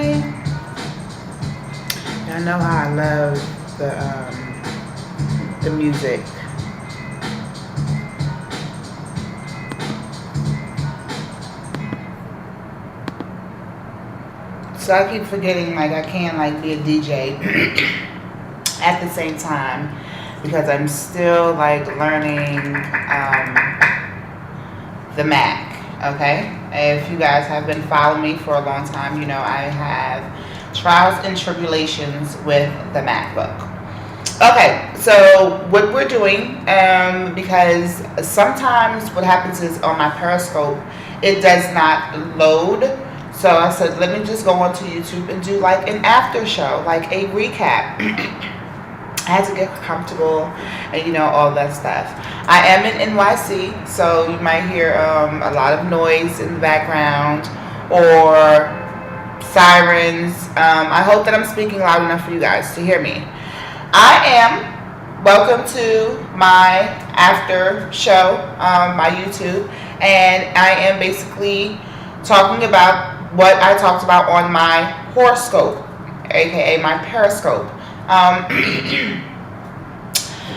Y'all know how I love the music. So I keep forgetting like I can't like be a DJ at the same time because I'm still like learning the Mac. Okay, if you guys have been following me for a long time, you know I have trials and tribulations with the MacBook. Okay, so what we're doing, because sometimes what happens is on my Periscope, it does not load. So I said, let me just go onto YouTube and do like an after show, like a recap. I had to get comfortable and all that stuff. I am in NYC, so you might hear a lot of noise in the background or sirens. I hope that I'm speaking loud enough for you guys to hear me. Welcome to my after show, my YouTube, and I am basically talking about what I talked about on my horoscope, aka my periscope.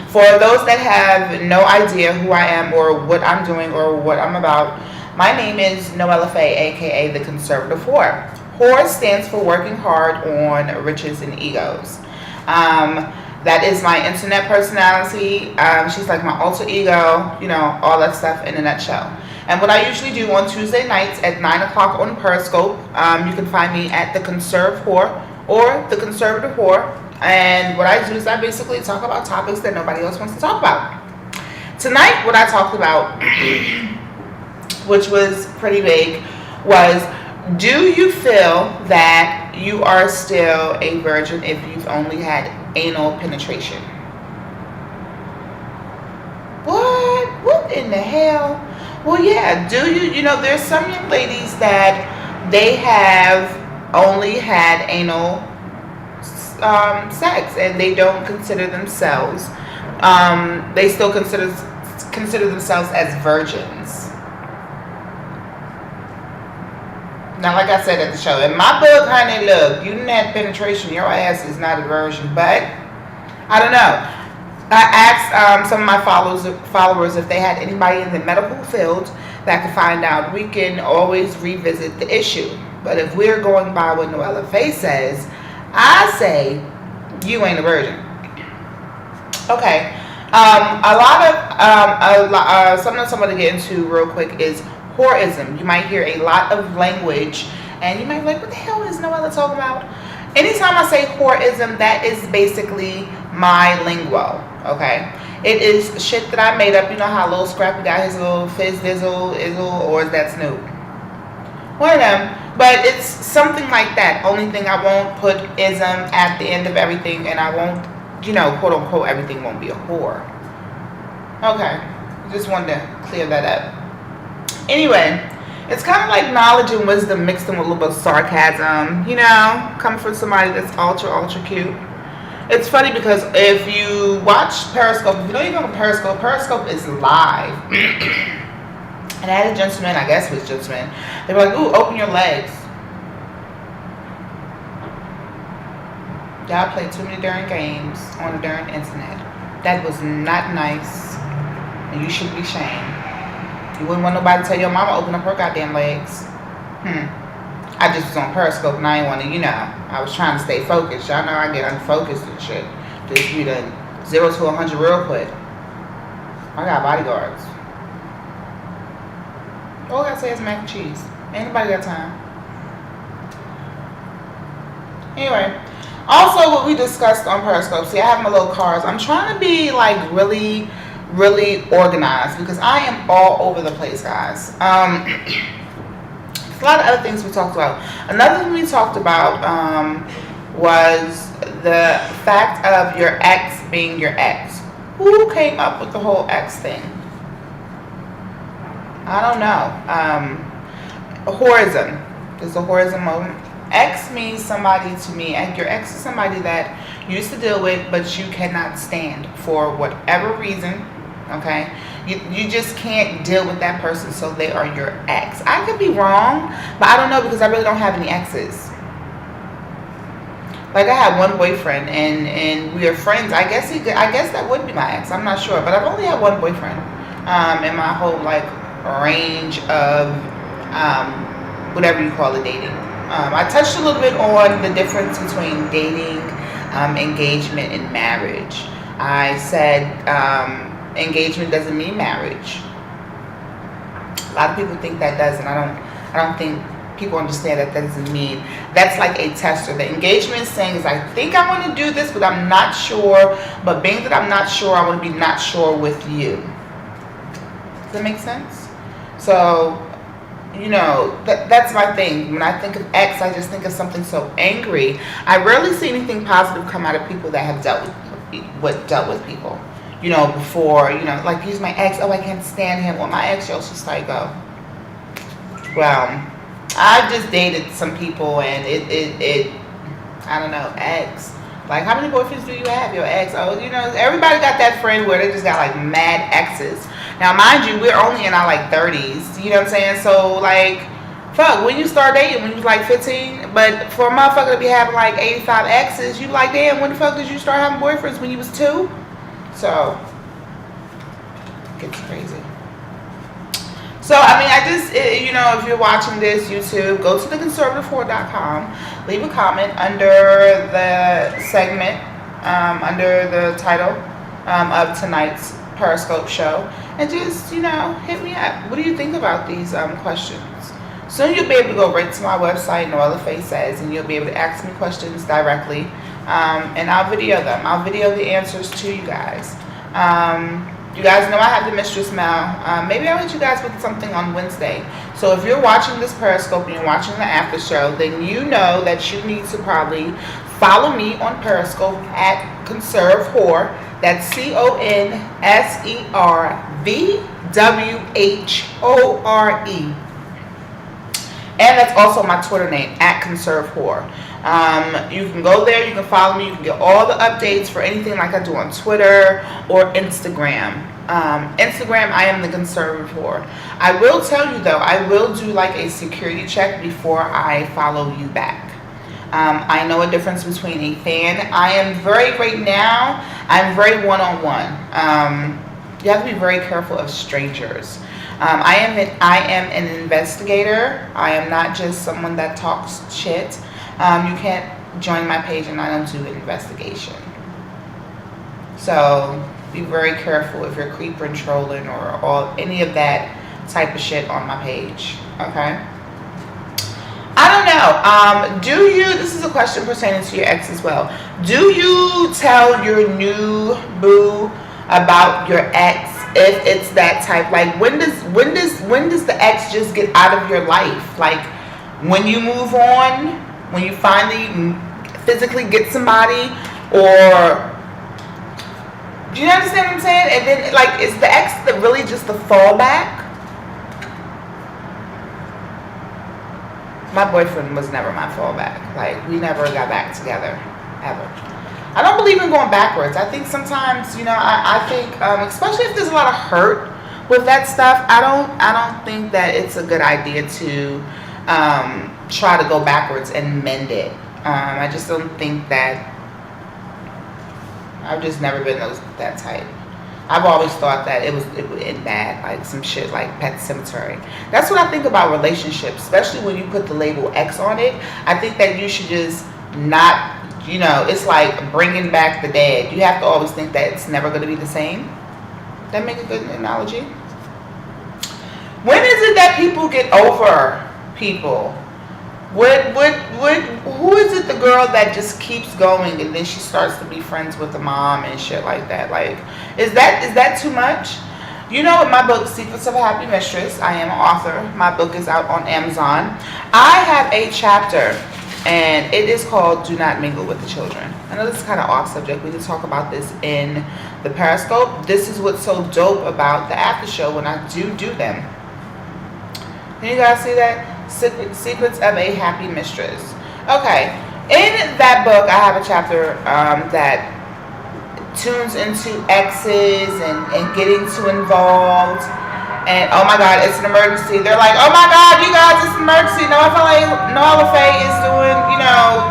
For those that have no idea who I am or what I'm doing or what I'm about, my name is Noella Faye, aka the Conservative Whore. Whore stands for working hard on riches and egos. That is my internet personality. She's like my alter ego, all that stuff in a nutshell. And what I usually do on Tuesday nights at 9 o'clock on Periscope, you can find me at the Conservative Whore or the Conservative Whore. And what I do is I basically talk about topics that nobody else wants to talk about. Tonight, what I talked about, which was pretty big, was do you feel that you are still a virgin if you've only had anal penetration? What in the hell? Well, yeah, do you there's some young ladies that they have only had anal sex and they don't consider themselves, they still consider themselves as virgins. Now, like I said at the show, in my book, honey, look, you didn't have penetration, your ass is not a virgin. But I don't know. I asked some of my followers if they had anybody in the medical field that could find out. We can always revisit the issue. But if we're going by what Noella Faye says, I say you ain't a virgin. Okay. Something I want to get into real quick is whoreism. You might hear a lot of language and you might be like, what the hell is Noella talking about? Anytime I say whoreism, that is basically my lingo, okay? It is shit that I made up. You know how Lil Scrappy got his little fizz dizzle, izzle, or is that Snoop? One of them. But it's something like that. Only thing, I won't put ism at the end of everything, and I won't, quote unquote, everything won't be a whore. Okay. Just wanted to clear that up. Anyway, it's kind of like knowledge and wisdom mixed in with a little bit of sarcasm, coming from somebody that's ultra cute. It's funny because if you watch Periscope, if you don't even know Periscope, Periscope is live. And I had a gentleman, I guess it was gentleman, they were like, ooh, open your legs. Y'all play too many darn games on the darn internet. That was not nice. And you should be shamed. You wouldn't want nobody to tell your mama open up her goddamn legs. I just was on Periscope and I didn't want to, I was trying to stay focused. Y'all know I get unfocused and shit. Just be the 0 to 100 real quick. I got bodyguards. All I gotta say is mac and cheese. Anybody got time? Anyway, also what we discussed on Periscope. See, I have my little cards. I'm trying to be like really organized because I am all over the place, guys. There's a lot of other things we talked about. Another thing we talked about was the fact of your ex being your ex. Who came up with the whole ex thing? I don't know. Whoreism. There's a whoreism moment. Ex means somebody to me, and your ex is somebody that you used to deal with, but you cannot stand for whatever reason. Okay, you just can't deal with that person, so they are your ex. I could be wrong, but I don't know because I really don't have any exes. Like I had one boyfriend, and we are friends. I guess that would be my ex. I'm not sure, but I've only had one boyfriend in my whole like range of whatever you call it, dating. I touched a little bit on the difference between dating, engagement, and marriage. I said engagement doesn't mean marriage. A lot of people think that does, and I don't think people understand that doesn't mean that's like a tester. The engagement saying is I think I want to do this, but I'm not sure. But being that I'm not sure, I want to be not sure with you. Does that make sense? So, you know, that's my thing. When I think of ex, I just think of something so angry. I rarely see anything positive come out of people that have dealt with people. You know, before, you know, like he's my ex. Oh, I can't stand him. Well, my ex, just like, oh, well, I just dated some people, and it I don't know, ex. Like, how many boyfriends do you have? Your ex? Oh, you know, everybody got that friend where they just got like mad exes. Now, mind you, we're only in our like 30s. You know what I'm saying? So, like, fuck, when you start dating, when you was like 15, but for a motherfucker to be having like 85 exes, you like, damn, when the fuck did you start having boyfriends? When you was 2? So, it gets crazy. So, I mean, you know, if you're watching this, YouTube, go to theconservative4.com, leave a comment under the segment, under the title of tonight's Periscope show, and just, you know, hit me up. What do you think about these questions? Soon you'll be able to go right to my website, Noella Faye Says, and you'll be able to ask me questions directly, and I'll video them. I'll video the answers to you guys. You guys know I have the Mistress Mail. Maybe I'll hit you guys with something on Wednesday. So if you're watching this Periscope and you're watching the after show, then you know that you need to probably follow me on Periscope at Conserve Whore. That's ConserveWHORE. And that's also my Twitter name, at Conserve Whore. You can go there, you can follow me, you can get all the updates for anything like I do on Twitter or Instagram. Instagram, I am the Conservative Whore. I will tell you though, I will do like a security check before I follow you back. I know a difference between a fan. I am right now, I'm very one-on-one. You have to be very careful of strangers. I am an investigator. I am not just someone that talks shit. You can't join my page and I don't do an investigation. So be very careful if you're creeper and trolling or any of that type of shit on my page. Okay? I don't know. This is a question pertaining to your ex as well. Do you tell your new boo about your ex if it's that type? Like when does the ex just get out of your life? Like when you move on, when you finally physically get somebody, or do you understand what I'm saying? And then like is the ex really just the fallback? My boyfriend was never my fallback. Like we never got back together ever. I don't believe in going backwards. I think sometimes, you know, I think, especially if there's a lot of hurt with that stuff, I don't think that it's a good idea to try to go backwards and mend it. I just don't think that. I've just never been that type. I've always thought that it would end bad, like some shit like Pet Cemetery. That's what I think about relationships, especially when you put the label X on it. I think that you should just not. You know, it's like bringing back the dead. You have to always think that it's never going to be the same. That make a good analogy? When is it that people get over people? Who is it, the girl that just keeps going and then she starts to be friends with the mom and shit like that? Like, is that too much? You know, in my book, Secrets of a Happy Mistress, I am an author. My book is out on Amazon. I have a chapter, and it is called Do Not Mingle with the Children. I know this is kind of off subject. We can talk about this in the Periscope. This is what's so dope about the after show when I do them. Can you guys see that? Secrets of a Happy Mistress. Okay. In that book, I have a chapter that tunes into exes and getting too involved. And oh my God, it's an emergency. They're like, oh my God, you guys, it's an emergency. Noella Faye is doing, you know,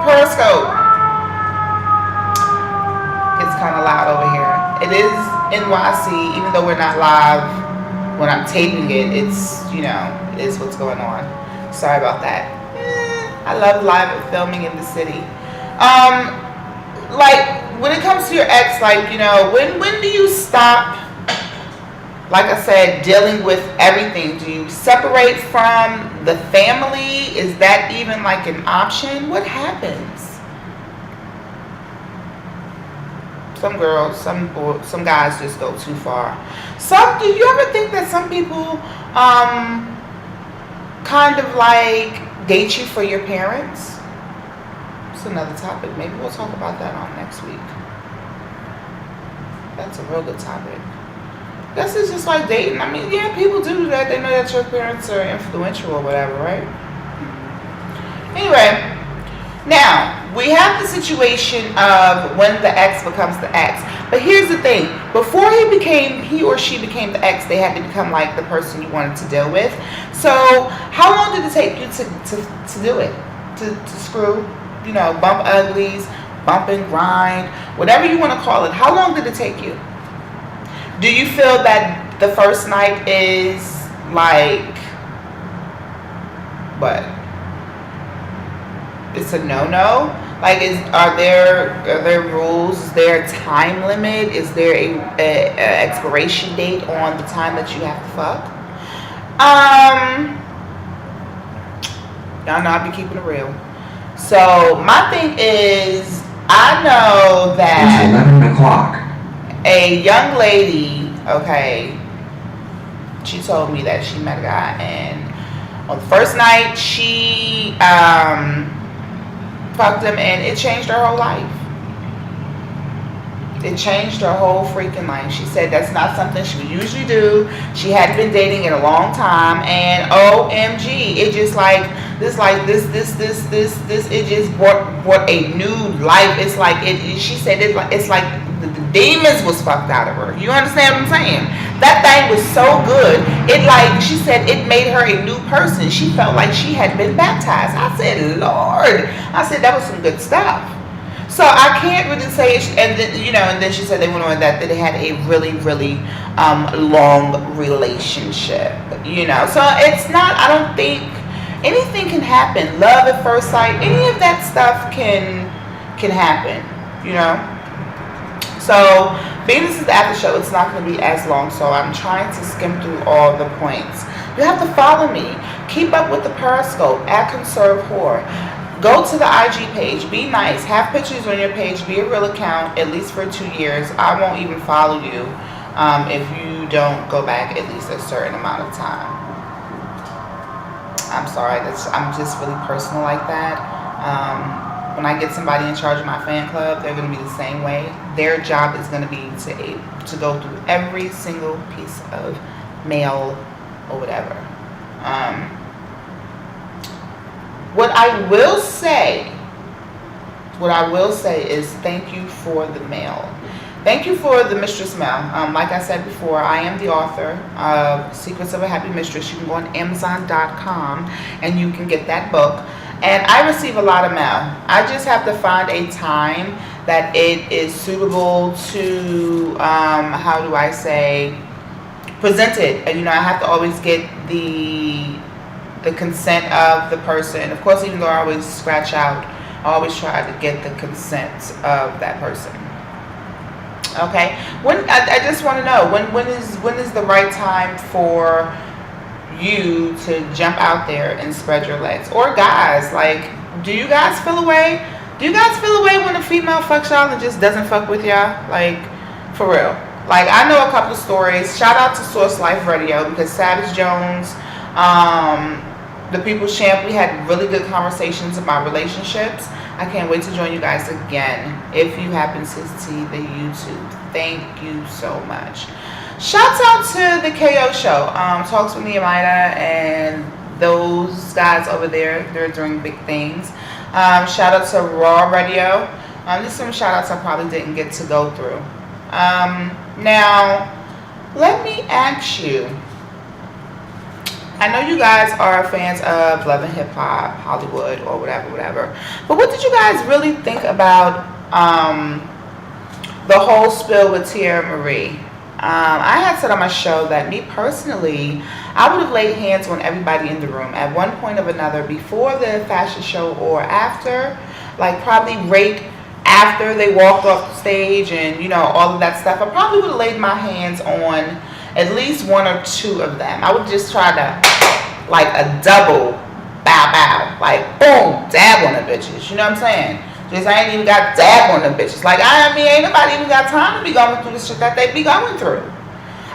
Periscope. though we're not live when I'm taping it, it's, is what's going on. Sorry about that. I love live filming in the city. Like, when it comes to your ex, like, when do you stop, like I said, dealing with everything? Do you separate from the family? Is that even like an option? What happens? Some girls, some boys, some guys just go too far. Do you ever think that some people kind of like date you for your parents? It's another topic. Maybe we'll talk about that on next week. That's a real good topic. This is just like dating. I mean, yeah, people do that. They know that your parents are influential or whatever, right? Anyway, now we have the situation of when the ex becomes the ex. But here's the thing: before he or she became the ex, they had to become like the person you wanted to deal with. So, how long did it take you to do it? To screw, bump uglies, bump and grind, whatever you want to call it. How long did it take you? Do you feel that the first night is like, what? It's a no-no? Like, are there rules? Is there a time limit? Is there a expiration date on the time that you have to fuck? Y'all know I be keeping it real. So my thing is, I know that it's 11 o'clock. A young lady, okay, she told me that she met a guy, and on the first night she fucked him, and it changed her whole life. It changed her whole freaking life. She said that's not something she would usually do. She hadn't been dating in a long time, and OMG, it just like this, it just brought a new life. It's like she said it's like the demons was fucked out of her. You understand what I'm saying? That thing was so good. She said it made her a new person. She felt like she had been baptized. I said, Lord. I said, that was some good stuff. So I can't really say, and then she said they went on that they had a really, really long relationship. So it's not, I don't think, anything can happen. Love at first sight, any of that stuff can happen, So being this is the after show, it's not going to be as long, so I'm trying to skim through all the points. You have to follow me. Keep up with the periscope at @conserve.whore. Go to the IG page. Be nice. Have pictures on your page. Be a real account, at least for 2 years. I won't even follow you if you don't go back at least a certain amount of time. I'm sorry. I'm just really personal like that. When I get somebody in charge of my fan club, they're going to be the same way. Their job is going to be to go through every single piece of mail or whatever. What I will say is thank you for the mail. Thank you for the Mistress Mail. Like I said before, I am the author of Secrets of a Happy Mistress. You can go on Amazon.com and you can get that book. And I receive a lot of mail. I just have to find a time that it is suitable to, present it. And, I have to always get the consent of the person. Of course, even though I always scratch out, I always try to get the consent of that person. Okay. I just want to know when is the right time for you to jump out there and spread your legs? Or guys, like, do you guys feel away? Do you guys feel away when a female fucks y'all and just doesn't fuck with y'all? Like, for real. Like, I know a couple of stories. Shout out to Source Life Radio, because Savage Jones, the People's Champ, we had really good conversations about relationships. I can't wait to join you guys again if you happen to see the YouTube. Thank you so much. Shouts out to the KO show, Talks with Nehemiah, and those guys over there. They're doing big things. Shout out to Raw Radio. There's some shout outs I probably didn't get to go through. Now, let me ask you. I know you guys are fans of Love and Hip Hop, Hollywood, or whatever. But what did you guys really think about the whole spill with Tierra Marie? I had said on my show that me personally, I would have laid hands on everybody in the room at one point or another before the fashion show or after, like probably right after they walked off the stage and all of that stuff. I probably would have laid my hands on at least one or two of them. I would just try to like a double bow bow, like boom, dab on the bitches. You know what I'm saying? Just I ain't even got dab on them bitches. Like I mean, ain't nobody even got time to be going through the shit that they be going through.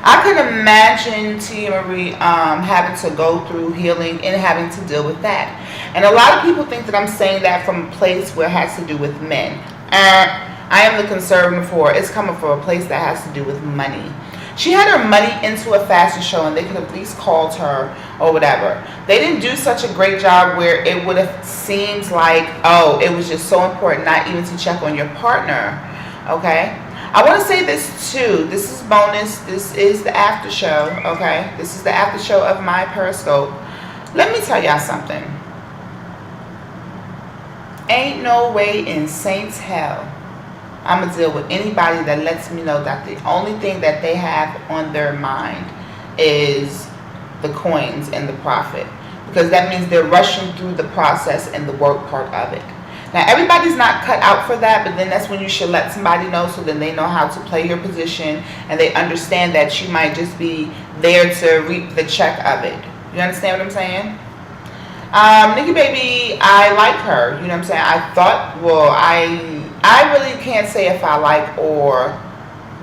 I can imagine Tia Marie having to go through healing and having to deal with that. And a lot of people think that I'm saying that from a place where it has to do with men. I am the conservative for it's coming from a place that has to do with money. She had her money into a fashion show and they could have at least called her or whatever. They didn't do such a great job where it would have seemed like, oh, it was just so important not even to check on your partner. Okay? I want to say this too. This is bonus. This is the after show. Okay? This is the after show of my Periscope. Let me tell y'all something. Ain't no way in Saints hell I'm going to deal with anybody that lets me know that the only thing that they have on their mind is the coins and the profit. Because that means they're rushing through the process and the work part of it. Now, everybody's not cut out for that, but then that's when you should let somebody know so then they know how to play your position and they understand that you might just be there to reap the check of it. You understand what I'm saying? Nikki Baby, I like her. You know what I'm saying? I thought, well, I really can't say if I like or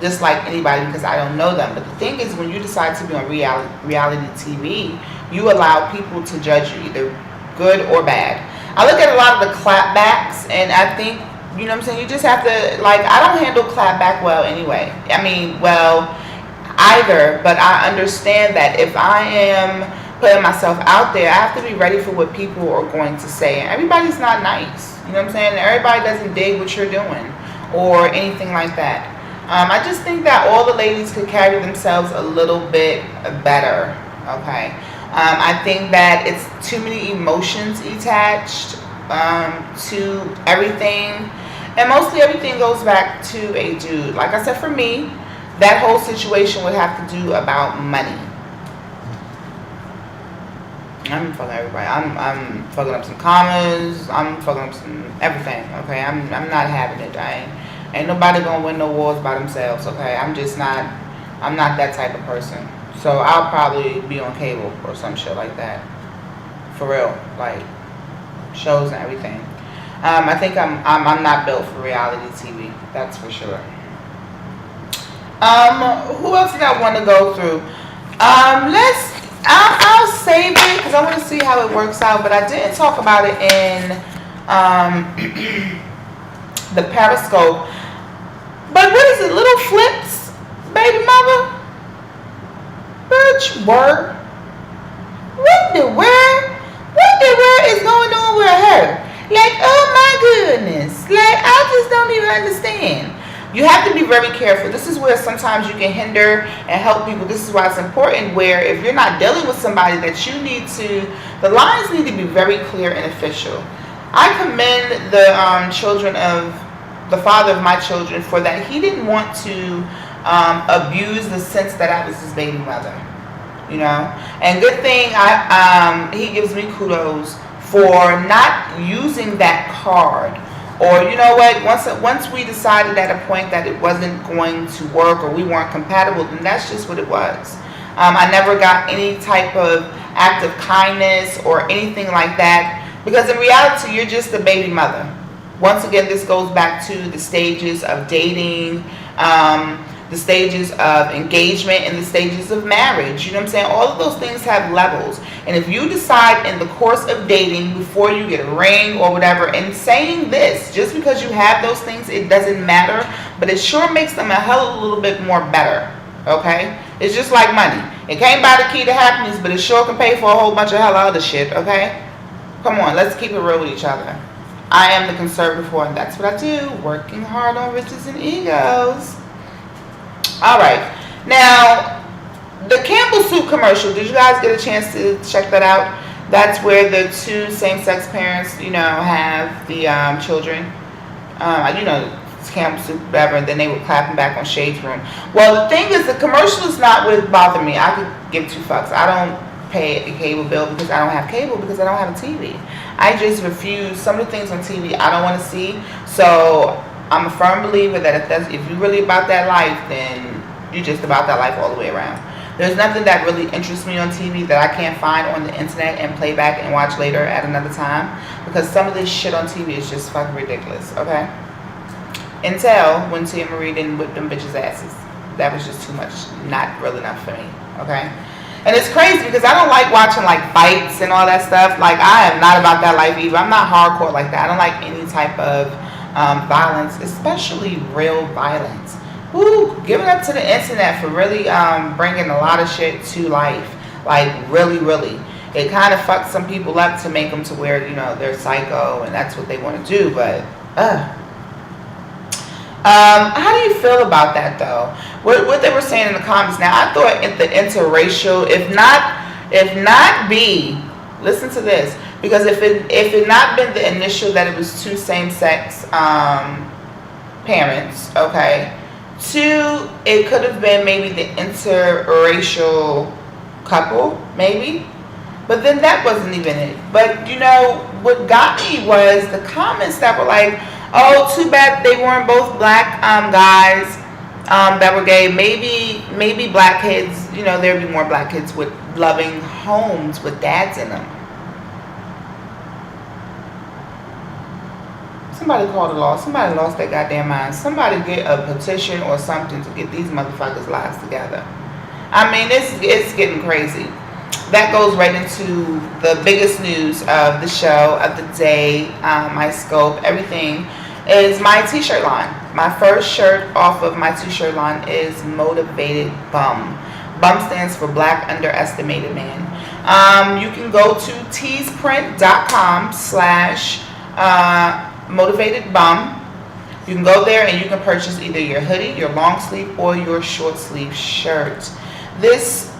dislike anybody because I don't know them. But the thing is, when you decide to be on reality TV, you allow people to judge you, either good or bad. I look at a lot of the clapbacks, and I think, you know what I'm saying, you just have to, like, I don't handle clapback well anyway. I mean, well, either, but I understand that if I am putting myself out there, I have to be ready for what people are going to say. And everybody's not nice. You know what I'm saying? Everybody doesn't dig what you're doing or anything like that. I just think that all the ladies could carry themselves a little bit better. Okay. I think that it's too many emotions attached to everything. And mostly everything goes back to a dude. Like I said, for me, that whole situation would have to do about money. I'm fucking everybody. I'm fucking up some commas. I'm fucking up some everything. Okay, I'm not having it. Ain't nobody gonna win no wars by themselves. Okay, I'm not that type of person. So I'll probably be on cable or some shit like that. For real, like shows and everything. I think I'm not built for reality TV. That's for sure. Who else did I want to go through? I'll save it because I want to see how it works out, but I didn't talk about it in the Periscope. But what is it? Little flips, baby mother? Bitch, word. What the word? What the word is going on with her? Like, oh my goodness. Like, I just don't even understand. You have to be very careful. This is where sometimes you can hinder and help people. This is why it's important where if you're not dealing with somebody that you need to, the lines need to be very clear and official. I commend the children of, the father of my children for that. He didn't want to abuse the sense that I was his baby mother. You know? And good thing he gives me kudos for not using that card. Or, you know what, once we decided at a point that it wasn't going to work or we weren't compatible, then that's just what it was. I never got any type of act of kindness or anything like that because in reality, you're just a baby mother. Once again, this goes back to the stages of dating, the stages of engagement, and the stages of marriage. You know what I'm saying? All of those things have levels. And if you decide in the course of dating, before you get a ring or whatever, and saying this, just because you have those things, it doesn't matter, but it sure makes them a hell of a little bit more better. Okay? It's just like money. It can't buy the key to happiness, but it sure can pay for a whole bunch of hell other shit. Okay? Come on, let's keep it real with each other. I am the conservative one. That's what I do. Working hard on riches and egos. All right. Now, the Campbell Soup commercial, did you guys get a chance to check that out? That's where the two same-sex parents, you know, have the children. You know, Camp Soup, whatever, and then they were clapping back on Shade's Room. Well, the thing is, the commercial is not what bothered me. I could give two fucks. I don't pay a cable bill because I don't have cable, because I don't have a TV. I just refuse some of the things on TV I don't want to see. So I'm a firm believer that if you're really about that life, then you're just about that life all the way around. There's nothing that really interests me on TV that I can't find on the internet and play back and watch later at another time, because some of this shit on TV is just fucking ridiculous, okay? Until when Tia Marie didn't whip them bitches' asses. That was just too much, not real enough for me, okay? And it's crazy because I don't like watching like fights and all that stuff. Like, I am not about that life either. I'm not hardcore like that. I don't like any type of violence, especially real violence. Woo, give it up to the internet for really bringing a lot of shit to life. Like, really, really. It kind of fucks some people up to make them to where, you know, they're psycho and that's what they want to do. But, how do you feel about that though? What they were saying in the comments. Now, I thought the interracial, if not B, listen to this, because if it not been the initial that it was two same-sex parents, okay. Two, it could have been maybe the interracial couple, maybe. But then that wasn't even it. But, you know, what got me was the comments that were like, oh, too bad they weren't both black guys that were gay. Maybe black kids, you know, there'd be more black kids with loving homes with dads in them. Somebody called the law. Somebody lost their goddamn mind. Somebody get a petition or something to get these motherfuckers' lives together. I mean, it's getting crazy. That goes right into the biggest news of the show, of the day, my scope, everything, is my t-shirt line. My first shirt off of my t-shirt line is Motivated Bum. Bum stands for Black Underestimated Man. You can go to teesprint.com/Motivated Bum. You can go there and you can purchase either your hoodie, your long sleeve, or your short sleeve shirt. This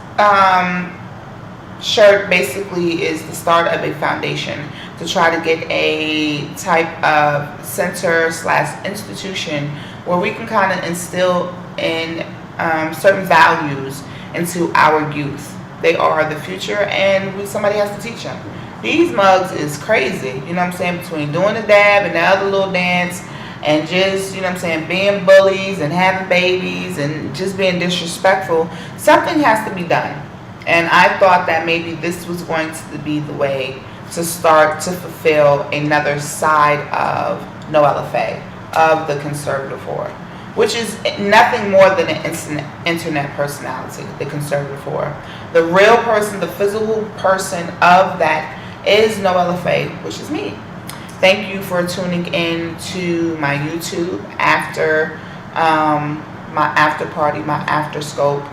shirt basically is the start of a foundation to try to get a type of center/institution where we can kind of instill in certain values into our youth. They are the future, and somebody has to teach them. These mugs is crazy, you know what I'm saying, between doing the dab and the other little dance and just, you know what I'm saying, being bullies and having babies and just being disrespectful. Something has to be done. And I thought that maybe this was going to be the way to start to fulfill another side of Noella Faye, of the conservative whore, which is nothing more than an internet personality, the conservative whore. The real person, the physical person of that is Noella Faye, which is me. Thank you for tuning in to my YouTube after my after party, my after scope.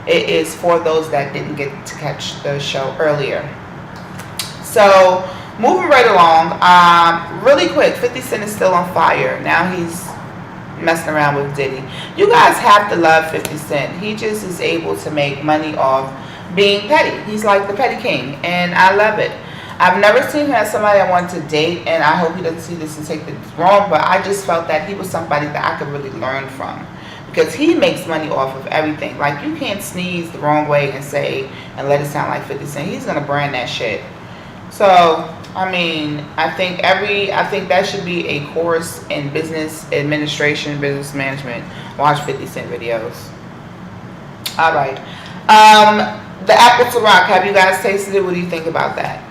It is for those that didn't get to catch the show earlier. So, moving right along, really quick, 50 Cent is still on fire. Now he's messing around with Diddy. You guys have to love 50 Cent. He just is able to make money off being petty. He's like the petty king, and I love it. I've never seen him as somebody I want to date, and I hope he doesn't see this and take this wrong, but I just felt that he was somebody that I could really learn from. Because he makes money off of everything. Like, you can't sneeze the wrong way and say, and let it sound like 50 Cent. He's going to brand that shit. So, I mean, I think that should be a course in business administration, business management. Watch 50 Cent videos. All right. The apple to rock. Have you guys tasted it? What do you think about that?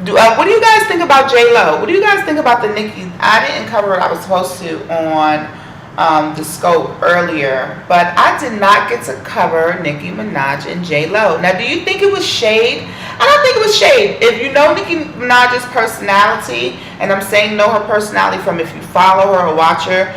What do you guys think about J-Lo? What do you guys think about the Nicki? I didn't cover what I was supposed to on the scope earlier, but I did not get to cover Nicki Minaj and J-Lo. Now, do you think it was shade? I don't think it was shade. If you know Nicki Minaj's personality, and I'm saying know her personality from if you follow her or watch her,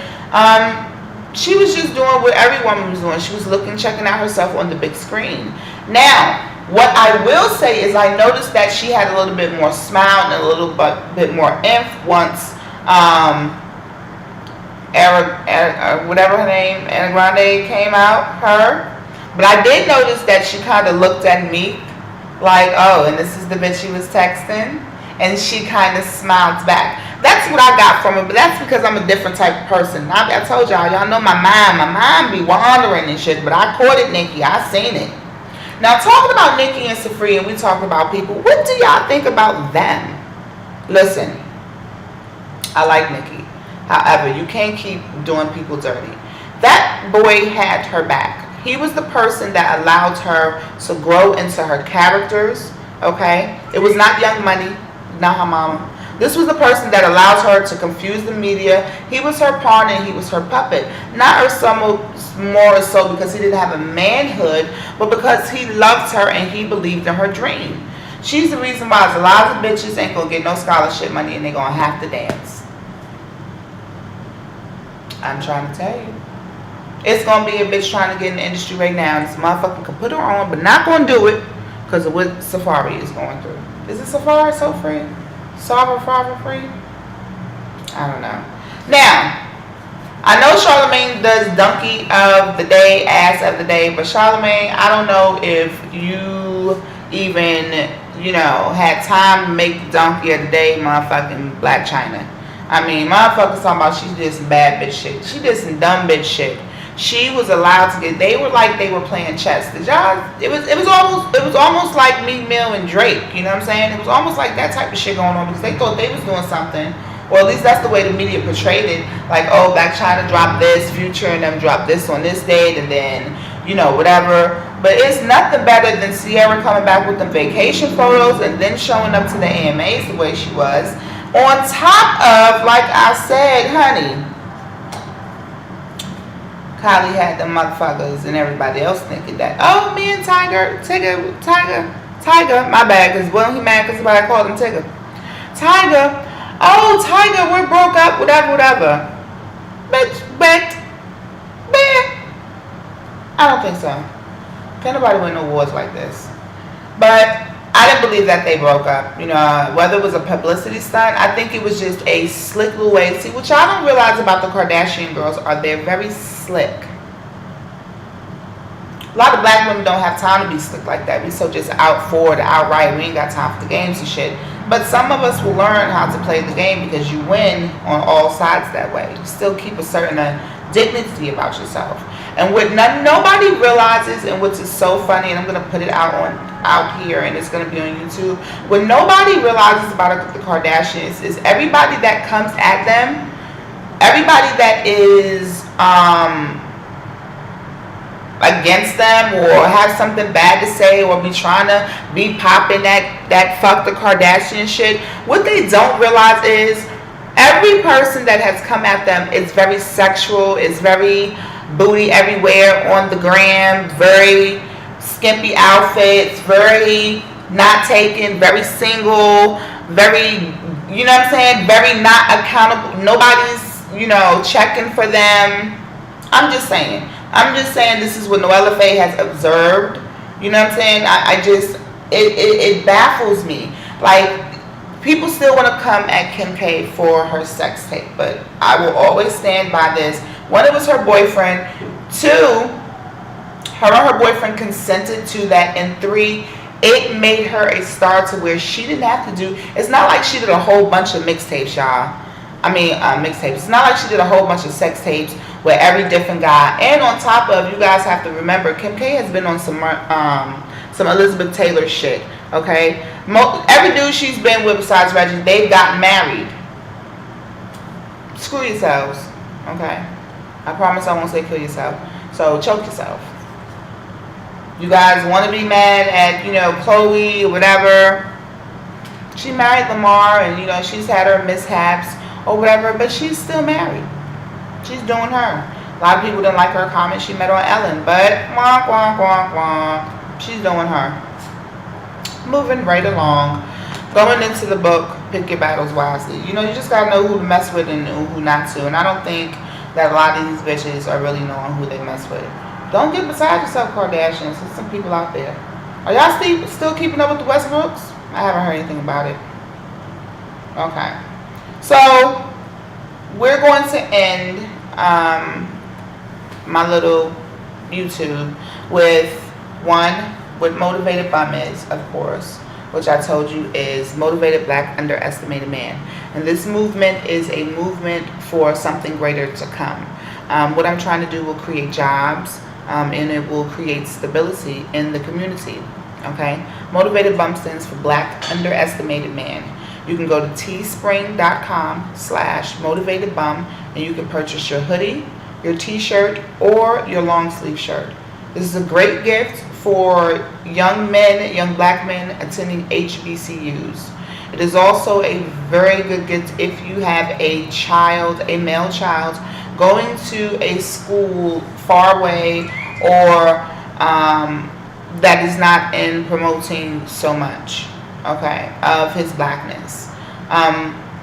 she was just doing what every woman was doing. She was checking out herself on the big screen. Now, what I will say is I noticed that she had a little bit more smile and a little bit more oomph once whatever her name, Ariana Grande came out, but I did notice that she kind of looked at me like, oh, and this is the bitch she was texting, and she kind of smiled back. That's what I got from it, but that's because I'm a different type of person. I told y'all know my mind be wandering and shit, but I caught it, Nikki. I seen it. Now, talking about Nikki and Safri, and we talk about people, what do y'all think about them? Listen, I like Nikki. However, you can't keep doing people dirty. That boy had her back. He was the person that allowed her to grow into her characters, okay? It was not Young Money, not her mama. This was the person that allowed her to confuse the media. He was her pawn and he was her puppet. Not her some more so because he didn't have a manhood, but because he loved her and he believed in her dream. She's the reason why a lot of bitches ain't gonna get no scholarship money and they gonna have to dance. I'm trying to tell you. It's gonna be a bitch trying to get in the industry right now. This motherfucker can put her on, but not gonna do it because of what Safari is going through. Is it Safari so free? Sovereign free? I don't know. Now, I know Charlamagne does donkey of the day, ass of the day, but Charlamagne, I don't know if you even, had time to make donkey of the day motherfucking Black China. I mean, motherfuckers talking about she did some bad bitch shit. She did some dumb bitch shit. She was allowed to get. They were like they were playing chess. Did y'all? It was almost like Meek Mill and Drake. You know what I'm saying? It was almost like that type of shit going on because they thought they was doing something, or at least that's the way the media portrayed it. Like, oh, Black China dropped this, Future and them dropped this on this date, and then whatever. But it's nothing better than Sierra coming back with them vacation photos and then showing up to the AMAs the way she was. On top of, like I said, honey, Kylie had them motherfuckers and everybody else thinking that, oh, me and Tiger, my bad, because he mad because somebody called him Tiger. Tiger, we're broke up, whatever. Bitch, I don't think so. Can't nobody win awards like this. But I didn't believe that they broke up. Whether it was a publicity stunt, I think it was just a slick little way. See, what y'all don't realize about the Kardashian girls are they're very slick. A lot of black women don't have time to be slick like that. We so just out for the outright. We ain't got time for the games and shit. But some of us will learn how to play the game because you win on all sides that way. You still keep a certain dignity about yourself. And what nobody realizes, and which is so funny, and I'm gonna put it out here, and it's gonna be on YouTube. What nobody realizes about the Kardashians is everybody that comes at them, everybody that is against them or have something bad to say or be trying to be popping that fuck the Kardashian shit. What they don't realize is every person that has come at them is very sexual, is very booty everywhere on the gram, very skimpy outfits, very not taken, very single, very, very not accountable. Nobody's, checking for them. I'm just saying this is what Noella Faye has observed. You know what I'm saying? It baffles me. Like, people still want to come at Kim K for her sex tape, but I will always stand by this. One, it was her boyfriend. Two, her and her boyfriend consented to that. And three, it made her a star to where she didn't have to do. It's not like she did a whole bunch of mixtapes, y'all. Mixtapes. It's not like she did a whole bunch of sex tapes with every different guy. And on top of, you guys have to remember, Kim K has been on some Elizabeth Taylor shit. Okay, every dude she's been with besides Reggie, they've gotten married. Screw yourselves. Okay, I promise I won't say kill yourself. So choke yourself. You guys want to be mad at Chloe or whatever. She married Lamar, and she's had her mishaps or whatever, but she's still married. She's doing her. A lot of people didn't like her comment she made on Ellen, but she's doing her. Moving right along. Going into the book, pick your battles wisely. You just gotta know who to mess with and who not to. And I don't think that a lot of these bitches are really knowing who they mess with. Don't get beside yourself, Kardashians. There's some people out there. Are y'all still keeping up with the Westbrooks? I haven't heard anything about it. Okay. So, we're going to end my little YouTube with what Motivated Bum is, of course, which I told you is Motivated Black Underestimated Man. And this movement is a movement for something greater to come. What I'm trying to do will create jobs, and it will create stability in the community. Okay? Motivated Bum stands for Black Underestimated Man. You can go to teespring.com/motivatedbum and you can purchase your hoodie, your t-shirt, or your long sleeve shirt. This is a great gift for young men, young black men attending HBCUs. It is also a very good gift if you have a child, a male child, going to a school far away or that is not in promoting so much, okay, of his blackness.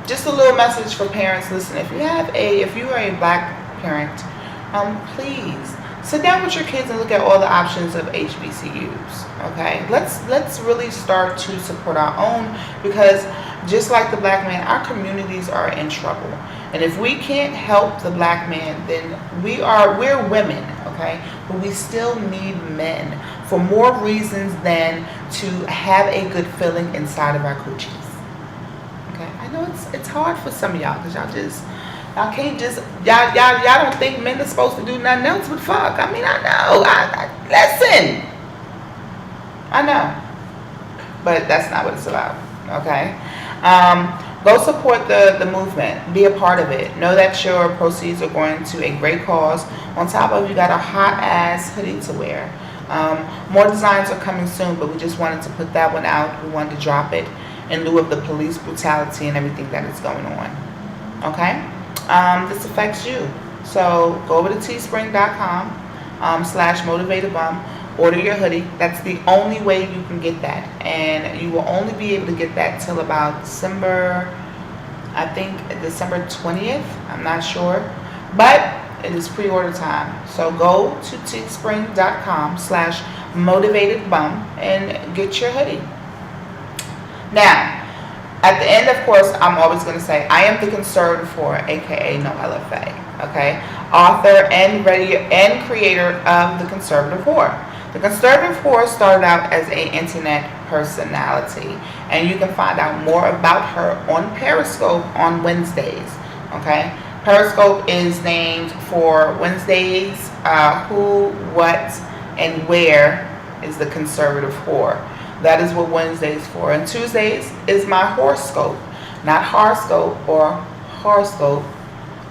Just a little message for parents. Listen, if you are a black parent, please sit down with your kids and look at all the options of HBCUs. Okay, let's really start to support our own, because just like the black man, our communities are in trouble. And if we can't help the black man, then we're women, okay? But we still need men for more reasons than to have a good feeling inside of our coochies. Okay, I know it's hard for some of y'all, because y'all can't just y'all don't think men are supposed to do nothing else but fuck. I mean, I know. Listen. I know, but that's not what it's about. Okay. Go support the movement. Be a part of it. Know that your proceeds are going to a great cause. On top of, you got a hot ass hoodie to wear. More designs are coming soon, but we just wanted to put that one out. We wanted to drop it in lieu of the police brutality and everything that is going on. Okay. This affects you. So go over to teespring.com/motivatedbum. Order your hoodie. That's the only way you can get that. And you will only be able to get that till about December 20th. I'm not sure. But it is pre-order time. So go to teespring.com/motivatedbum and get your hoodie. Now, at the end, of course, I'm always going to say, I am the conservative whore, aka No LFA, okay? Author and creator of The Conservative Whore. The Conservative Whore started out as an internet personality, and you can find out more about her on Periscope on Wednesdays, okay? Periscope is named for Wednesdays, who, what, and where is the Conservative Whore. That is what Wednesday's for. And Tuesdays is my horoscope. Not horoscope or horoscope.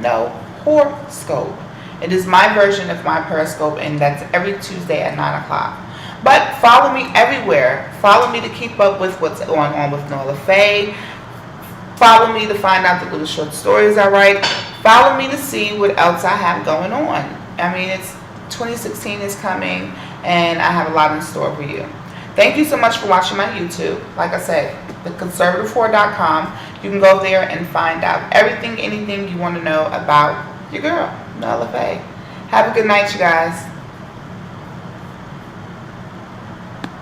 No, horoscope. It is my version of my Periscope, and that's every Tuesday at 9 o'clock. But follow me everywhere. Follow me to keep up with what's going on with Nola Faye. Follow me to find out the little short stories I write. Follow me to see what else I have going on. I mean, 2016 is coming, and I have a lot in store for you. Thank you so much for watching my YouTube. Like I said, theconservative4.com. You can go there and find out everything, anything you want to know about your girl, Nola Faye. Have a good night, you guys.